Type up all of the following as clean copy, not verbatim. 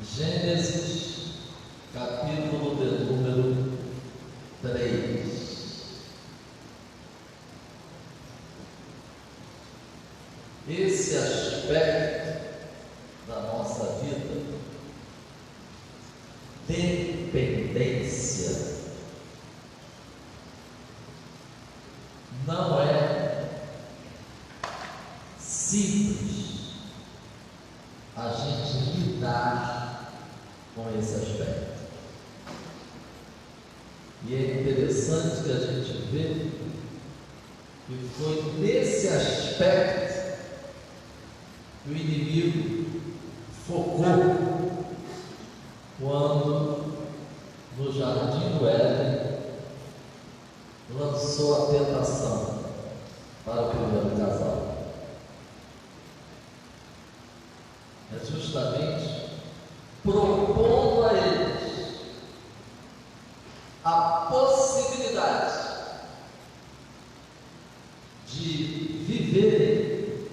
Gênesis, capítulo de número 3. Esse aspecto da nossa vida, dependência, não é simples a gente lidar com esse aspecto. E é interessante que a gente vê que foi nesse aspecto que o inimigo focou quando no jardim do Éden lançou a tentação para o primeiro casal. É justamente propondo a eles a possibilidade de viverem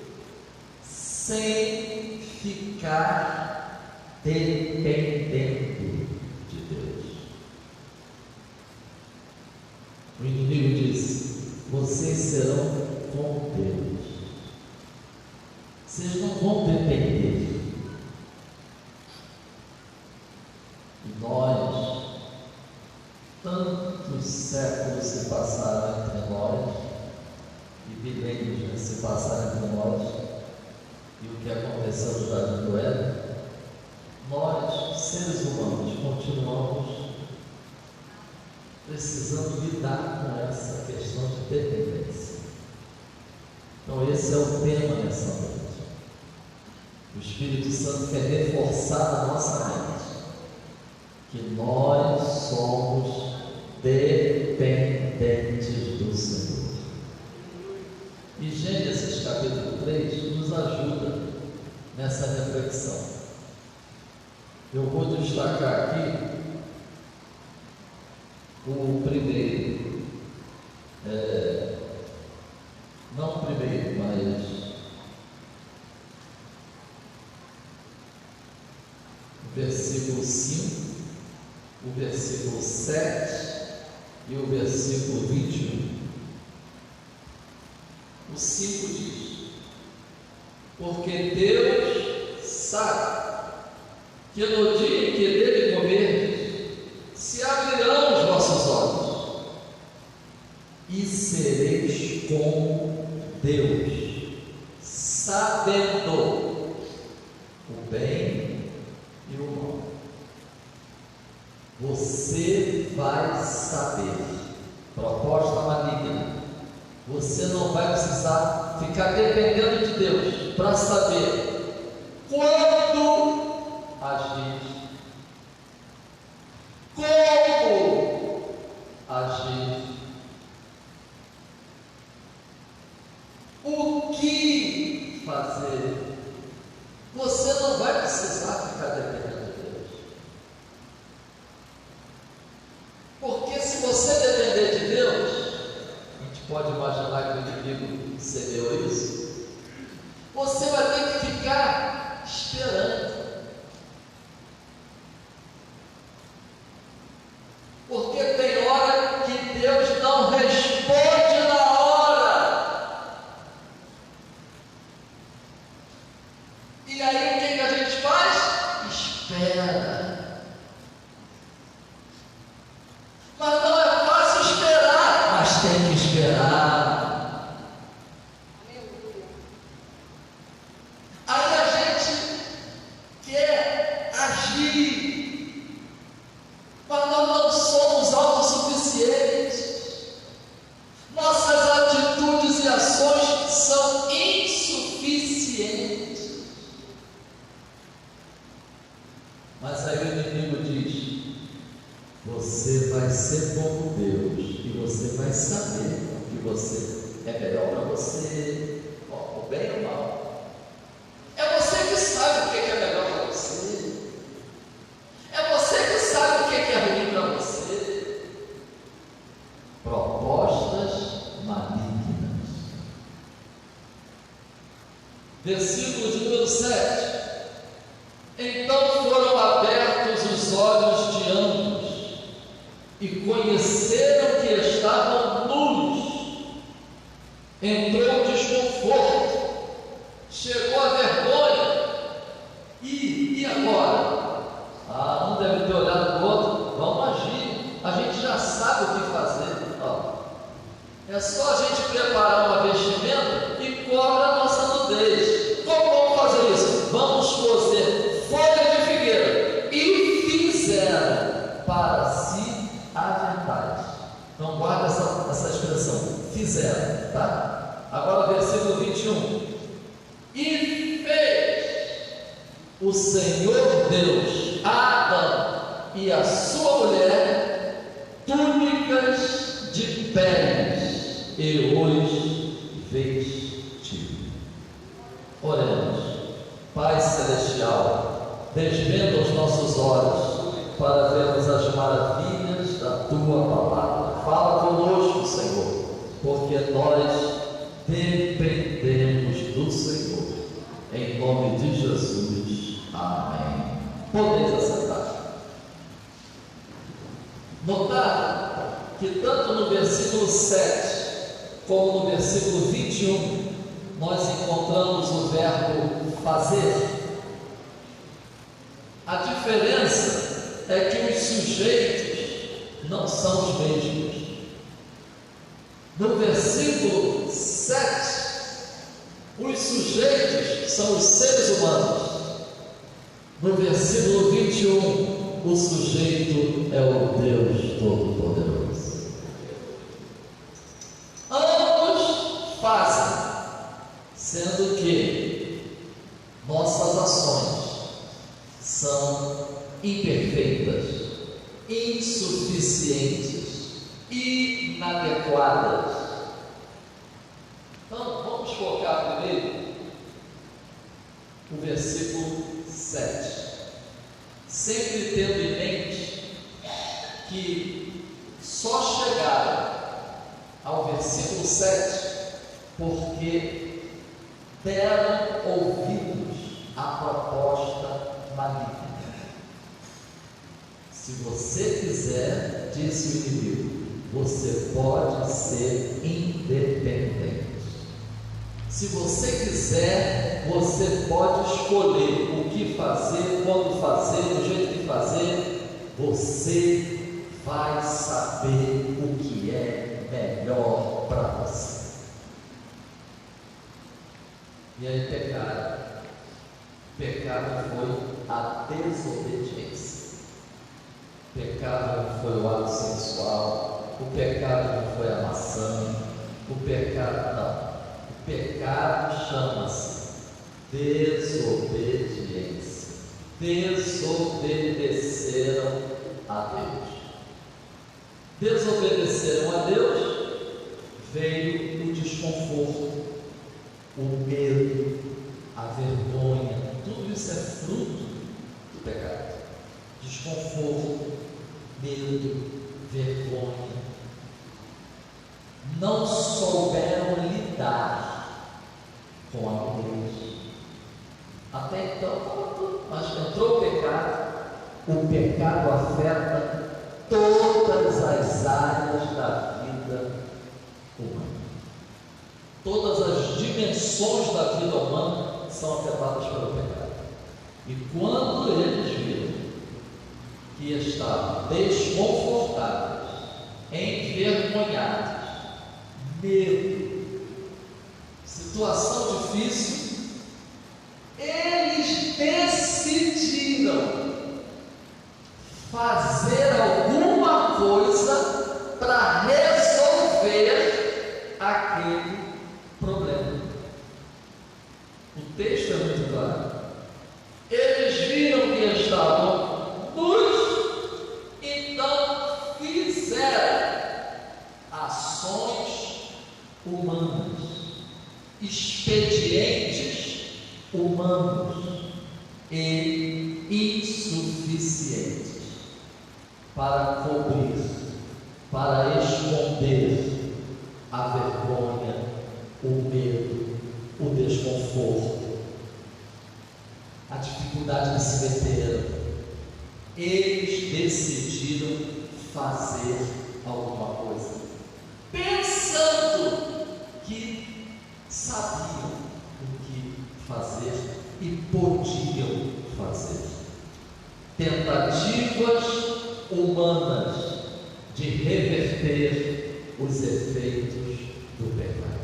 sem ficar dependendo de Deus. O inimigo disse: vocês serão como Deus, vocês não vão depender. E nós, tantos séculos se passaram entre nós, e milênios se passaram entre nós, e o que aconteceu no jardim do Éden, nós, seres humanos, continuamos precisando lidar com essa questão de dependência. Então esse é o tema nessa noite. O Espírito Santo quer reforçar na nossa mente que nós somos dependentes do Senhor. E Gênesis capítulo 3 nos ajuda nessa reflexão. Eu vou destacar aqui o primeiro, não o primeiro, mas o versículo 5, o versículo 7 e o versículo 21. O 5 diz: porque Deus sabe que no dia em que dele comerdes, se abrirão os vossos olhos e sereis como Deus, sabendo o bem e o mal. Você vai saber. Proposta maligna. Você não vai precisar ficar dependendo de Deus para saber quando agir, como agir, o que fazer. Você não vai precisar ficar dependendo de Deus, porque se você depender de Deus, a gente pode imaginar que o inimigo semeou isso, você vai ter que ficar esperando. Porque tem hora que Deus não responde na hora. E aí o que a gente faz? Espera. Mas não é fácil esperar, mas tem que esperar. Aí a gente quer agir, mas nós não somos autossuficientes. Nossas atitudes e ações são insuficientes. Mas aí o inimigo diz: você vai ser como Deus, e você vai saber o que você é melhor para você, o bem ou o mal. É você que sabe o que é melhor para você. É você que sabe o que é ruim para você. Propostas malignas. Versículo de número 7. Então foram abertos conheceram que estavam nus, entrou o desconforto, chegou a vergonha, e agora? Um deve ter olhado para o outro, vamos agir, a gente já sabe o que fazer. É só a gente preparar uma vestimenta e cobra a nossa nudez. Como vamos fazer isso? Vamos cozer folha de figueira. E fizeram para si a verdade. Então guarda essa expressão, fizeram, tá? Agora versículo 21. E fez o Senhor Deus a Adão e a sua mulher túnicas de peles e os vestiu. Oremos. Pai Celestial, desvenda os nossos olhos para vermos as maravilhas da Tua palavra. Fala conosco, Senhor, porque nós dependemos do Senhor. Em nome de Jesus. Amém. Podeis assentar. Notaram que tanto no versículo 7 como no versículo 21 nós encontramos o verbo fazer. A diferença é que os sujeitos não são os mesmos. No versículo 7, os sujeitos são os seres humanos. No versículo 21, o sujeito é o Deus Todo-Poderoso. Ambos fazem, sendo que nossas ações são imperfeitas, insuficientes, inadequadas. Então, vamos focar primeiro o versículo 7, sempre tendo em mente que só chegaram ao versículo 7 porque deram ouvidos à proposta maligna. Se você quiser, disse o inimigo, você pode ser independente. Se você quiser, você pode escolher o que fazer, quando fazer, do jeito de fazer. Você vai saber o que é melhor para você. E aí pecaram. Pecado foi a desobediência. Pecado não foi o ato sexual. O pecado não foi a maçã. O pecado não. O pecado chama-se desobediência. Desobedeceram a Deus. Desobedeceram a Deus, veio o desconforto, o medo, a vergonha. Tudo isso é fruto do pecado. Desconforto, medo, vergonha. Não souberam lidar com a nudez. Até então, mas entrou o pecado afeta todas as áreas da vida humana. Todas as dimensões da vida humana são afetadas pelo pecado. E quando eles viram que estavam desconfortáveis, envergonhados, medo, situação difícil, eles decidiram fazer alguma coisa para resolver aquele problema. O texto é muito claro. Eles viram que estavam nus, então fizeram ações humanas, expedientes humanos e insuficientes para cobrir, para esconder a vergonha, o medo, o desconforto, a dificuldade de se meter. Eles decidiram fazer alguma coisa, pensando que sabiam o que fazer e podiam fazer. Tentativas humanas de reverter os efeitos do pecado.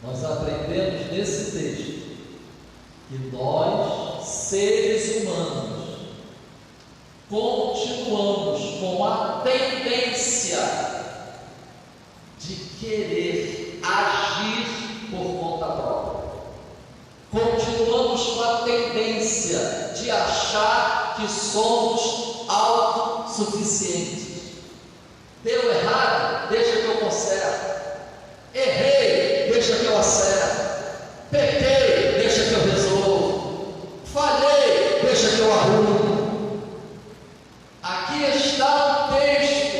Nós aprendemos nesse texto que nós, seres humanos, continuamos com a tendência de querer agir por conta própria. Continuamos com a tendência de achar que somos autossuficientes. Deu errado? Deixa que eu conserto. Errei? Deixa que eu acerto. Pequei? Deixa que eu resolvo. Falhei? Deixa que eu arrumo. Aqui está um texto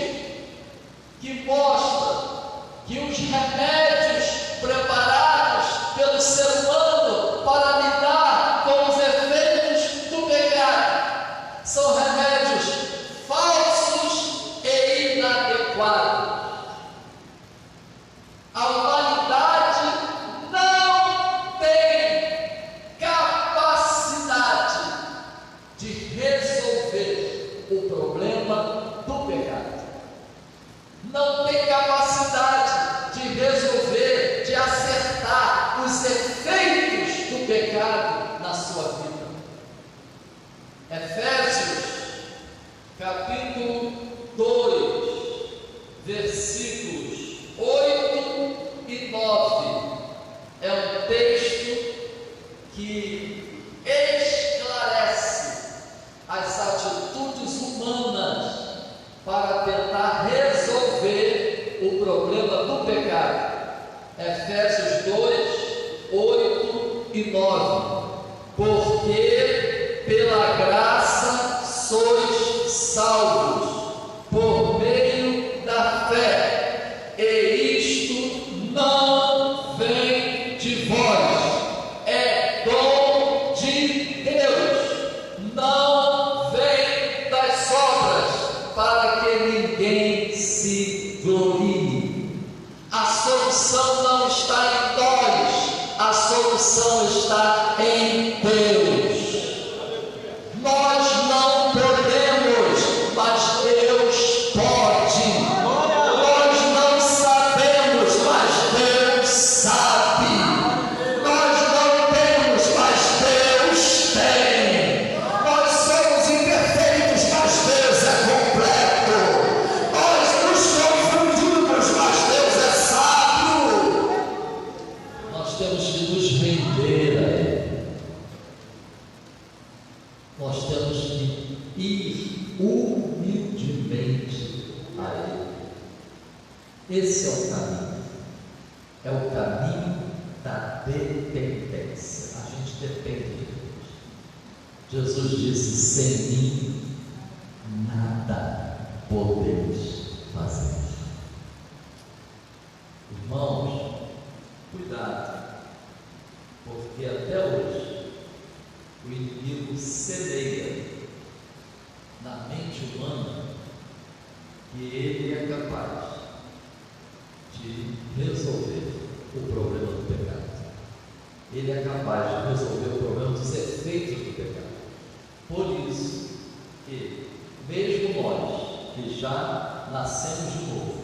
que mostra que os remédios preparados pelo ser humano para lidar com os efeitos do pecado são remédios falsos e inadequados. A humanidade não tem capacidade de resolver o problema do pecado. Não tem capacidade de resolver, de acertar os efeitos do pecado na sua vida. Efésios, capítulo 2, versículos 8 e 9, é um texto que esclarece as atitudes humanas para tentar resolver o problema do pecado. Efésios 2, 8 e 9. Porque pela graça sois salvos, por meio da fé, e isto não vem de vós, é dom de Deus, não vem das obras, para que ninguém se glorie. A solução não está em nós, a solução está em Deus. Nós não podemos, mas Deus pode. Nós não sabemos, mas Deus sabe. Nós não temos, mas Deus tem. Nós somos imperfeitos, mas Deus é completo. Nós nos confundimos, mas Deus é sábio. Nós temos que nos render a Ele. Nós temos que ir humildemente a Ele. Esse é o caminho. É o caminho da dependência. A gente depende de Deus. Jesus disse: sem mim nada podeis fazer. Irmãos, cuidado, porque até hoje o inimigo semeia na mente humana que ele é capaz de resolver o problema do pecado. Ele é capaz de resolver o problema dos efeitos do pecado. Por isso que, mesmo nós que já nascemos de novo,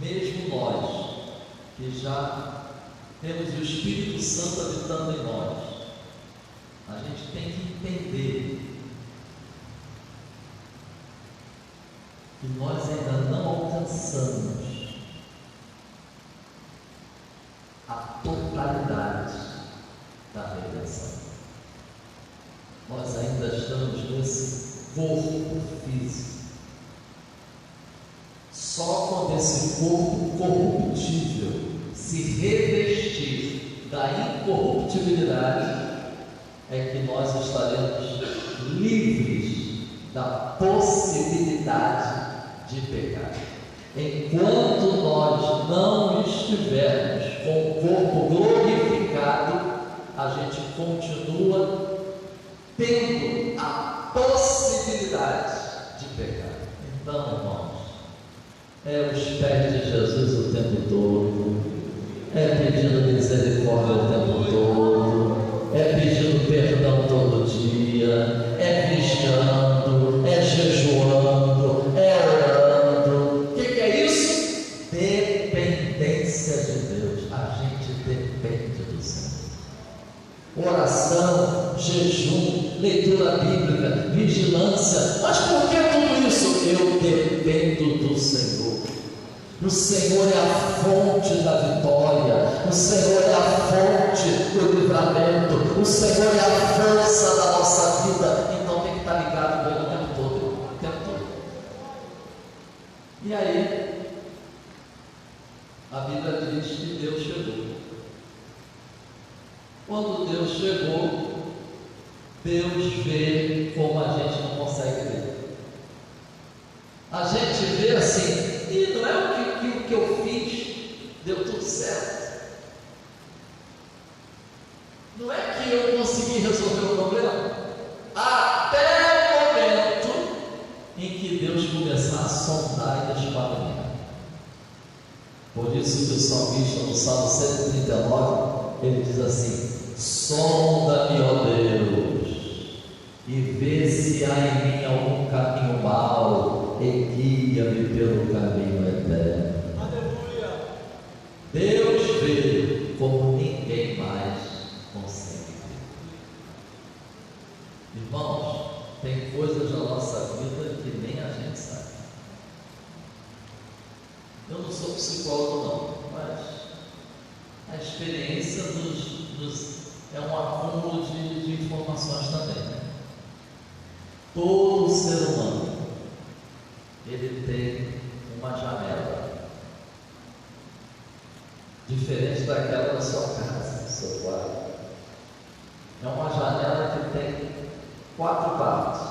mesmo nós que já temos o Espírito Santo habitando em nós, a gente tem que entender que nós ainda não alcançamos a totalidade da redenção. Nós ainda estamos nesse corpo físico. Só quando esse corpo corruptível se revestir da incorruptibilidade é que nós estaremos livres da possibilidade de pecar. Enquanto nós não estivermos com o corpo glorificado, a gente continua tendo a possibilidade de pecar. Então, irmãos, é os pés de Jesus o tempo todo, é pedindo misericórdia o tempo todo, é pedindo perdão todo dia, é vigiando, é jejuando, é orando. O que é isso? Dependência de Deus. A gente depende do Senhor. Oração, jejum, leitura bíblica, vigilância. Mas por que tudo isso? Eu dependo do Senhor. O Senhor é a fonte da vitória, o Senhor é a fonte do livramento, o Senhor é a força da nossa vida. Então tem que estar ligado com Ele o tempo todo, o tempo todo. E aí, a Bíblia diz que Deus chegou. Quando Deus chegou, Deus vê como a gente não consegue ver. A gente vê assim, e não é o que eu fiz, deu tudo certo. Não é que eu consegui resolver o problema, até o momento em que Deus começar a sondar e esquadrinhar. Por isso que o salmista, no Salmo 139, ele diz assim: sonda-me, ó Deus, e vê se há em mim algum caminho mau, e guia-me pelo caminho eterno. Aleluia! Deus vê como ninguém mais consegue ver. Irmãos, tem coisas na nossa vida que nem a gente sabe. Eu não sou psicólogo não, mas a experiência é um acúmulo de informações também, né? Todo ser humano, ele tem uma janela diferente daquela da sua casa, do seu quarto. É uma janela que tem 4 partes.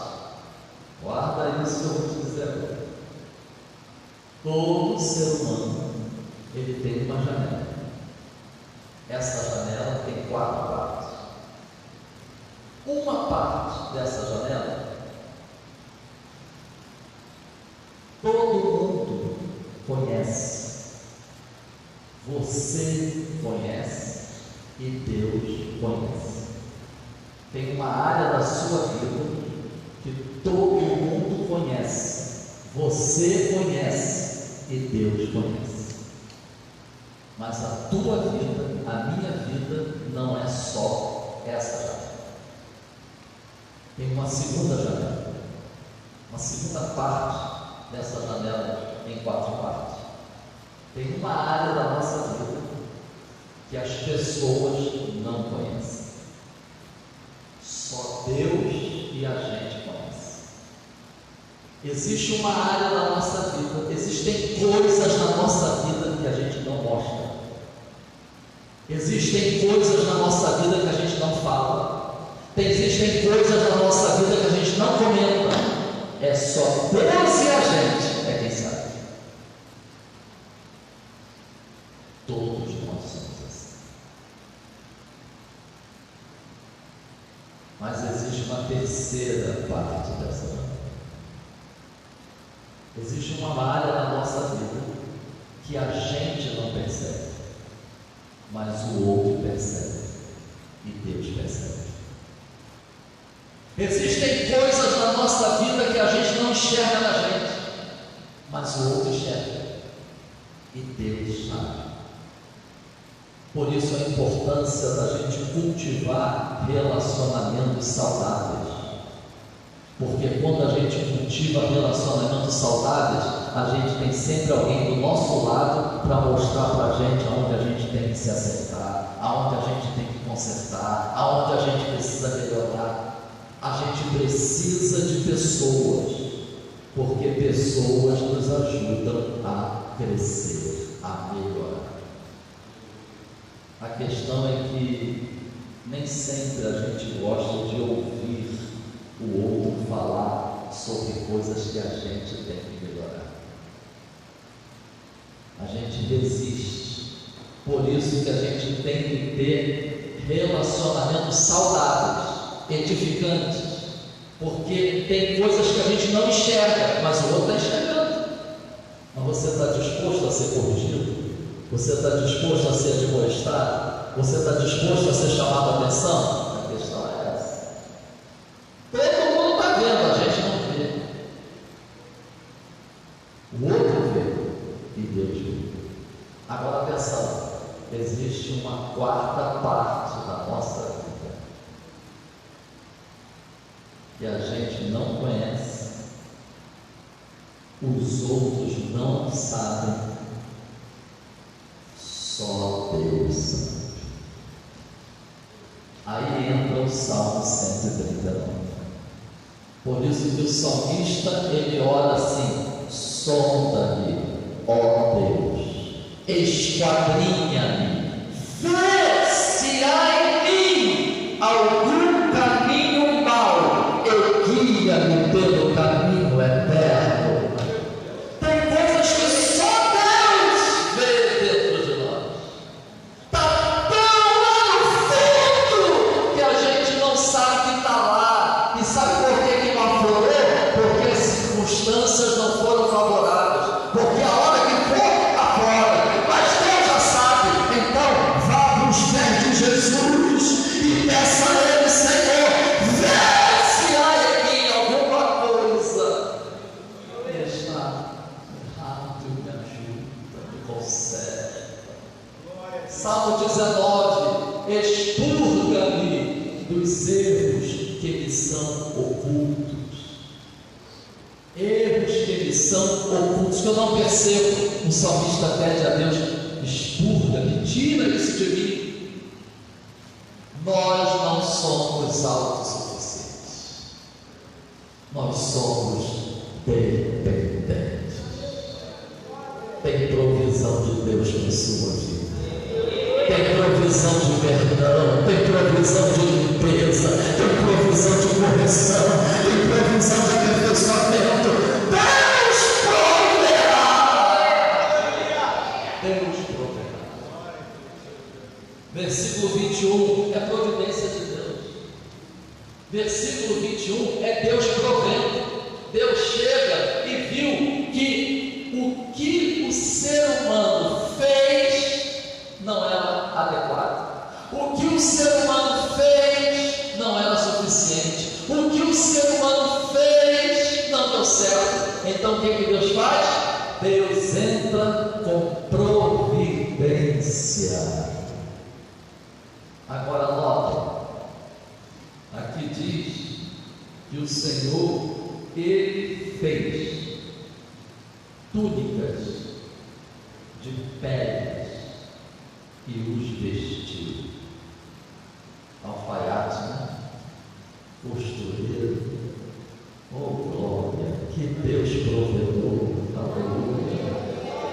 Guarda isso que eu vou te dizer agora. Todo ser humano, ele tem uma janela. Essa janela tem 4 partes. Uma parte dessa janela, todo mundo conhece. Você conhece e Deus conhece. Tem uma área da sua vida que todo mundo conhece. Você conhece e Deus conhece. Mas a tua vida, a minha vida, não é só essa janela. Tem uma segunda janela, uma segunda parte dessa janela em 4 partes. Tem uma área da nossa vida que as pessoas não conhecem. Só Deus e a gente conhece. Existe uma área da nossa vida, existem coisas na nossa vida que a gente não mostra. Existem coisas na nossa vida que a gente não fala. Existem coisas na nossa vida que a gente não comenta. É só Deus e a gente é quem sabe. Todos nós somos assim. Mas existe uma terceira parte dessa vida. Existe uma área na nossa vida que a gente não percebe, mas o outro percebe e Deus percebe. Existem coisas na nossa vida que a gente não enxerga na gente, mas o outro enxerga e Deus sabe. Por isso a importância da gente cultivar relacionamentos saudáveis. Porque quando a gente cultiva relacionamentos saudáveis, a gente tem sempre alguém do nosso lado para mostrar para a gente aonde a gente tem que se acertar, aonde a gente tem que consertar, aonde a gente precisa melhorar. A gente precisa de pessoas, porque pessoas nos ajudam a crescer, a melhorar. A questão é que nem sempre a gente gosta de ouvir o outro falar sobre coisas que a gente tem que melhorar. A gente resiste. Por isso que a gente tem que ter relacionamentos saudáveis, edificantes. Porque tem coisas que a gente não enxerga, mas o outro está enxergando. Mas você está disposto a ser corrigido? Você está disposto a ser admoestado? Você está disposto a ser chamado a atenção? A questão é essa. Todo mundo está vendo, a gente não vê. O outro vê e Deus vê. Agora atenção, existe uma quarta parte da nossa vida que a gente não conhece, os outros não sabem, só Deus sabe. Aí entra o Salmo 139. Por isso que o salmista, ele ora assim: sonda-me, ó Deus, esquadrinha-me, vê se há em mim algum caminho mau, e guia-me pelo caminho eterno. Tem coisas que só Deus vê dentro de nós. Está tão lá no fundo que a gente não sabe que está lá. E sabe por que não aflorou? Porque as circunstâncias não foram favoráveis. Porque a hora que for, aflora. Mas Deus já sabe. Então, vá para os pés de Jesus e peça a Ele: Senhor, vê se há em mim alguma coisa que está errado, me ajuda, me conserta. Salmo 19: expurga-me dos erros que me são ocultos. Erros que me são ocultos, que eu não percebo. O salmista pede a Deus: expurga-me, tira isso de mim. Nós não somos autossuficientes, nós somos dependentes. Tem provisão de Deus para a sua vida, tem provisão de perdão, tem provisão de limpeza, tem provisão de correção, tem provisão de aperfeiçoamento. Deus proverá. Deus proverá. Versículo 21 é providência de Deus. Versículo 21 é Deus provendo. Deus chega e viu que o que o ser humano fez não era adequado. O que o ser humano fez não era suficiente. O que o ser humano fez não deu certo. Então o que Deus faz? Deus entra com providência. Agora nota, aqui diz que o Senhor, Ele fez túnicas de peles e os vestiu. Alfaiate, né? Costureiro. Oh glória, que Deus provedor. Aleluia.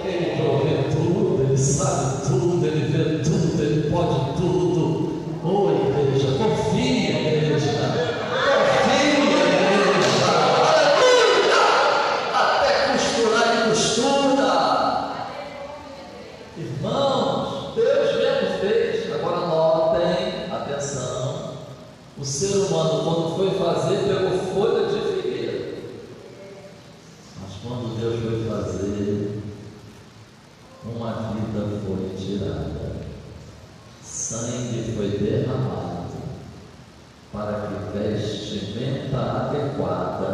Ele provê tudo, Ele sabe tudo, Ele vê tudo, Ele pode tudo. Oh igreja, confia, igreja. Confia, igreja. Aleluia. Até costurar Ele costura. Irmãos, Deus mesmo fez. Agora notem, atenção, o ser humano, quando foi fazer, pegou folha de figueira. Mas quando Deus foi fazer, uma vida foi tirada, sangue foi derramado, para que vestimenta adequada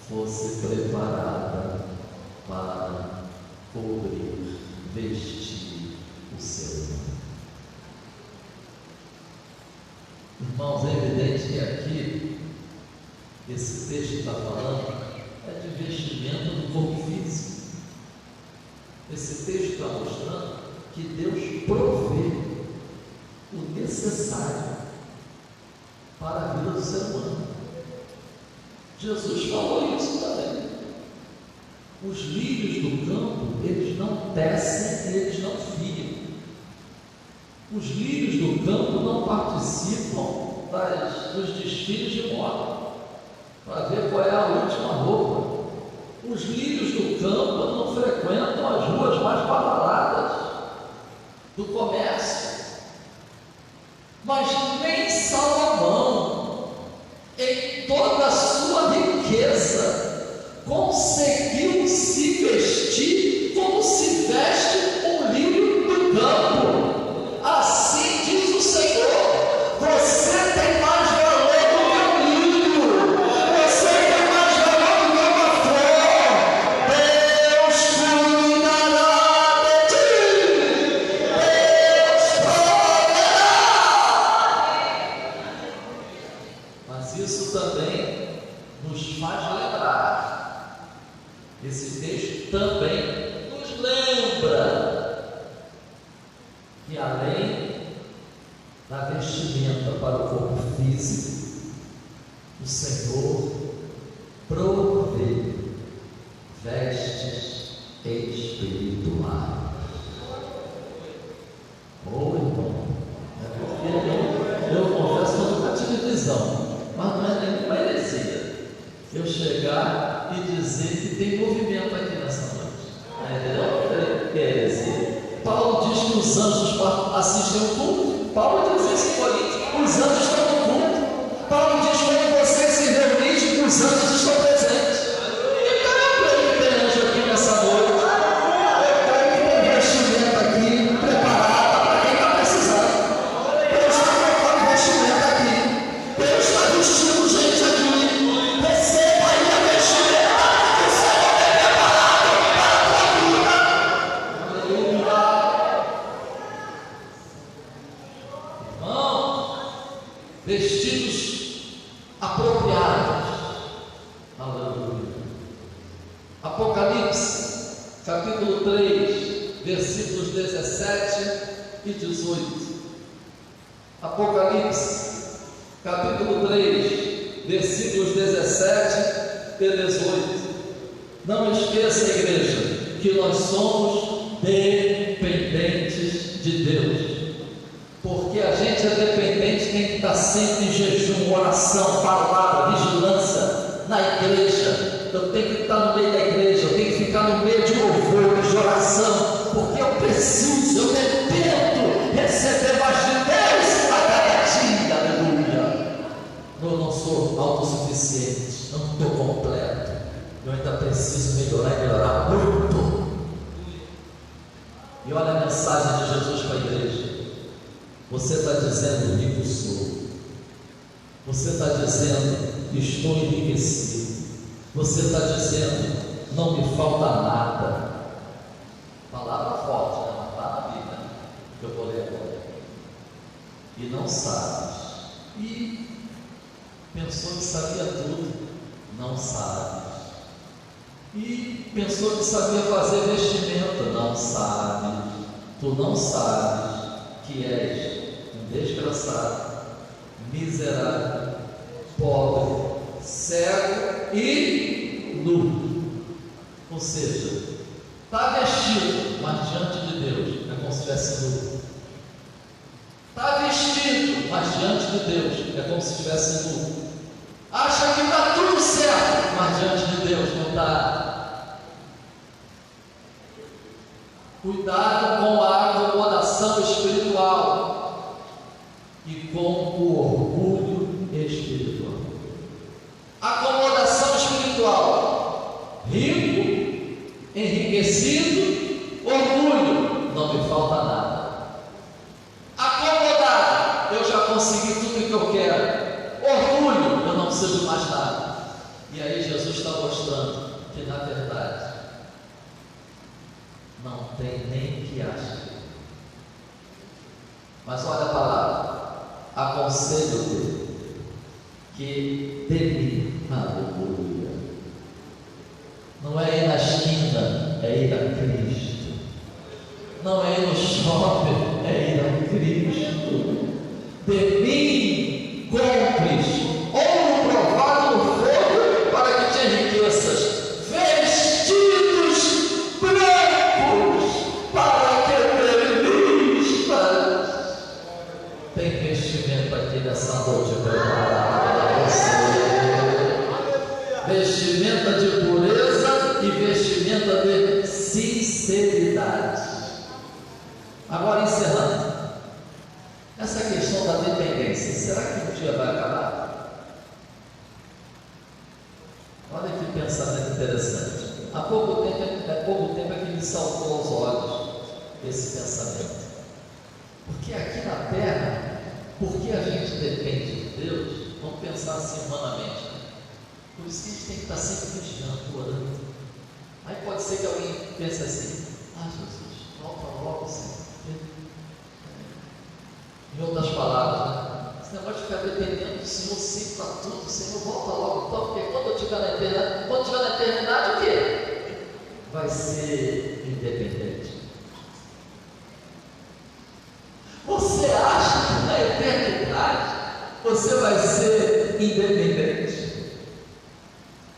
fosse preparada para cobrir, vestir o ser humano. Irmãos, é evidente que aqui esse texto está falando é de vestimento do corpo físico. Esse texto está mostrando que Deus provê o necessário para a vida do ser humano. Jesus falou isso também. Os lírios do campo, eles não tecem e eles não fiam. Os lírios do campo não participam dos desfiles de moda para ver qual é a última roupa. Os lírios do campo não frequentam as ruas mais badaladas do comércio. Mas nem Salomão, em toda a riqueza, conseguiu se vestir como se veste um lírio do campo. Assim diz o Senhor: você tem mais valor do que um lírio, você tem mais valor do que uma flor. Deus cuidará de ti, Deus proverá. Mas isso também nos faz lembrar, esse texto também nos lembra que além da vestimenta para o corpo físico, o Senhor provê vestes espirituais. Oh, irmão, eu confesso que eu nunca tive visão, mas não é nenhuma heresia eu chegar e dizer que tem movimento aqui nessa noite. Não é heresia. Paulo diz que os anjos assistem ao culto. Paulo diz isso em Coríntios: os anjos estão no culto. Paulo diz que quando vocês se reunirem, os anjos estão presentes. Então eu creio que tem anjo aqui nessa noite. Eu creio que tem vestimento aqui preparado para quem está precisando. Deus está colocando vestimento aqui. Deus está vestindo gente aqui. Receba aí a vestimenta que o Senhor tem preparado para a tua vida. Aleluia. Irmão, vestidos apropriados. Aleluia. Apocalipse, capítulo 3, versículos 17 e 18. Apocalipse, capítulo 3, versículos 17 e 18. Não esqueça, igreja, que nós somos dependentes de Deus. Porque a gente é dependente, tem que estar sempre em jejum, oração, palavra, vigilância na igreja. Eu tenho que estar no meio da igreja, eu tenho que ficar no meio de louvor, de oração, porque eu preciso, eu dependo receber mais de Deus a cada dia. Aleluia. Eu não sou autossuficiente, não estou completo, eu ainda preciso melhorar e melhorar muito. E olha a mensagem de Jesus para a igreja. Você está dizendo: rico sou. Você está dizendo: estou enriquecido. Você está dizendo: não me falta nada. Palavra forte, né? Mas está na Bíblia, que eu vou ler agora. E não sabes. E pensou que sabia tudo. Não sabes. E pensou que sabia fazer vestimenta. Não sabes. Tu não sabes que és um desgraçado, miserável, pobre, cego e nu. Ou seja, está vestido, mas diante de Deus é como se estivesse nu. Está vestido, mas diante de Deus é como se estivesse nu. Acha que está tudo certo, mas diante de Deus não está. Cuidado com a acomodação espiritual e com o orgulho espiritual. Acomodação espiritual: rico, enriquecido, orgulho, não me falta nada. Acomodado: eu já consegui tudo que eu quero. Orgulho: eu não preciso de mais nada. E aí Jesus está mostrando que na verdade não tem nem que achar. Mas olha a palavra: aconselho-te que de mim, aleluia. Não é ir na esquina, é ir a Cristo. Não é ir no shopping, é ir a Cristo. De mim compres ouro provado no fogo para que te enriqueças, vestidos brancos para que previstas. Tem vestimento aqui nessa noite preparado para você. Vestimenta de pureza e vestimenta de sinceridade. Agora, encerrando essa questão da dependência, será que um dia vai acabar? que pensamento interessante. Há pouco tempo é que me saltou aos olhos esse pensamento. Porque aqui na Terra, porque a gente depende de Deus, vamos pensar assim humanamente, né? Por isso que a gente tem que estar sempre vigiando, orando. Aí pode ser que alguém pense assim: ah, Jesus, volta logo, Senhor. Em outras palavras, né? Esse negócio de ficar dependendo do Senhor sempre para tudo, Senhor, volta logo então, porque quando eu estiver na eternidade, o quê? Vai ser independente. Você acha que na eternidade você vai ser independente?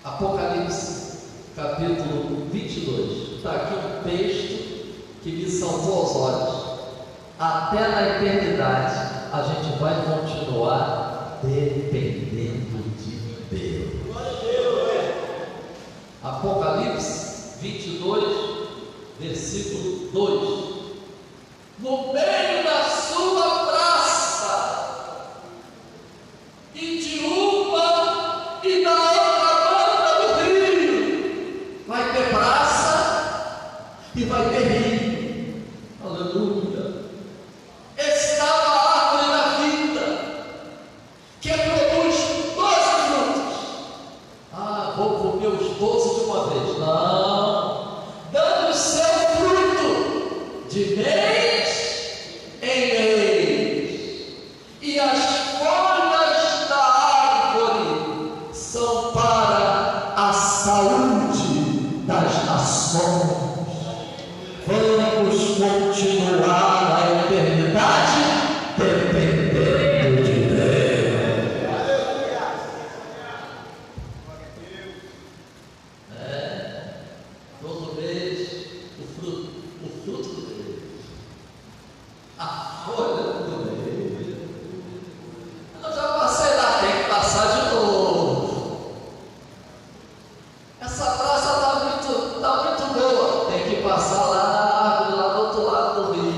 Apocalipse, capítulo 22. Está aqui um texto que me saltou aos olhos. Até na eternidade a gente vai continuar dependendo de Deus. Apocalipse 22, versículo 2. No meio da sua praça, e de uma e da outra banda do rio, vai ter praça e vai ter rio. Aleluia. Estava a árvore da vida, que produz 12 frutos. Ah, vou comer os 12 de uma vez. Não, dando o seu fruto de mês em mês, e as folhas da árvore são para a saúde das nações. Vamos continuar na eternidade dependendo de Deus. Todo mês o fruto do mês, a folha do mês. Eu já passei lá, tem que passar de novo. Essa praça está muito boa, tem que passar lá na árvore, lá do outro lado do rio.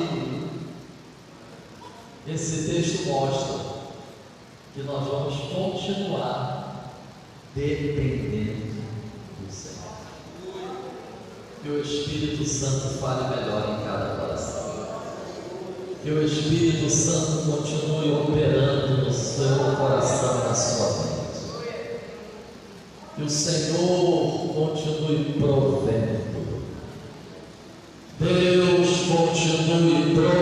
Esse texto mostra que nós vamos continuar dependendo do Senhor. Que o Espírito Santo fale melhor em cada coração. Que o Espírito Santo continue operando no seu coração e na sua mente. Que o Senhor continue provendo. Deus continue provendo